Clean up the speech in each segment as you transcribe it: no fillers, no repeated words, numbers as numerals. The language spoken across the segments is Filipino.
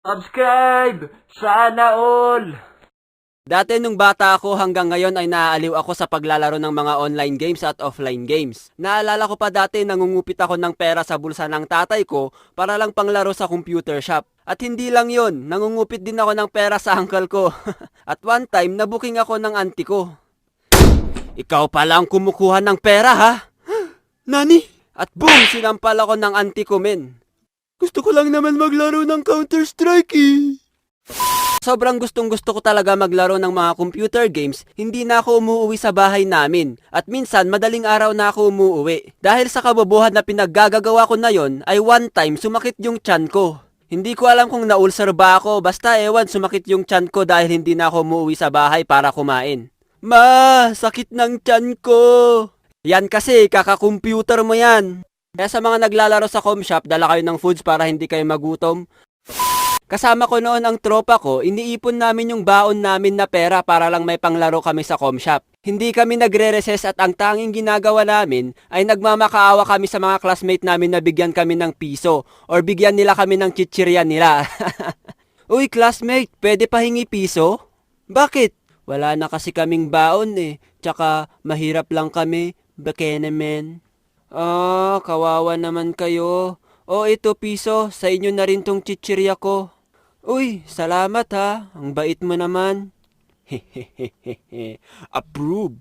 Subscribe! Sana all! Dati nung bata ako hanggang ngayon ay naaaliw ako sa paglalaro ng mga online games at offline games. Naalala ko pa dati nangungupit ako ng pera sa bulsa ng tatay ko para lang panglaro sa computer shop. At hindi lang yon, nangungupit din ako ng pera sa uncle ko. At one time, nabuking ako ng auntie ko. Ikaw pala ang kumukuha ng pera ha? Nani? At boom, sinampal ako ng auntie ko men. Gusto ko lang naman maglaro ng Counter-Strike eh. Sobrang gustong-gusto ko talaga maglaro ng mga computer games, hindi na ako umuwi sa bahay namin. At minsan, madaling araw na ako umuwi. Dahil sa kabobohan na pinaggagawa ko na yon, ay one time sumakit yung tiyan ko. Hindi ko alam kung naulcer ba ako, basta ewan sumakit yung tiyan ko dahil hindi na ako umuwi sa bahay para kumain. Ma, sakit ng tiyan ko. Yan kasi, kaka-computer mo yan. Kaya sa mga naglalaro sa com shop, dala kayo ng foods para hindi kayo magutom. Kasama ko noon ang tropa ko, iniipon namin yung baon namin na pera para lang may panglaro kami sa com shop. Hindi kami nagre-recess at ang tanging ginagawa namin ay nagmamakaawa kami sa mga classmate namin na bigyan kami ng piso or bigyan nila kami ng chichirya nila. Uy classmate, pwede pahingi piso? Bakit? Wala na kasi kaming baon eh, tsaka mahirap lang kami, bakene men. Kawawa naman kayo. Ito piso, sa inyo na rin tong chichirya ko. Uy, salamat ha. Ang bait mo naman. Hehehehe. Approve.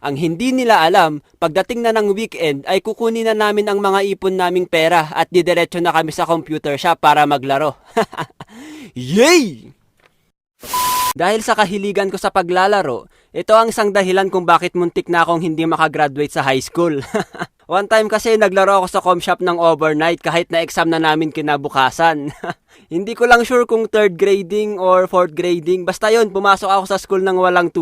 Ang hindi nila alam, pagdating na ng weekend ay kukunin na namin ang mga ipon naming pera at didiretso na kami sa computer shop para maglaro. Yay! Dahil sa kahiligan ko sa paglalaro, ito ang isang dahilan kung bakit muntik na akong hindi makagraduate sa high school. One time kasi naglaro ako sa com shop ng overnight kahit na exam na namin kinabukasan. Hindi ko lang sure kung third grading or fourth grading. Basta yon, pumasok ako sa school ng walang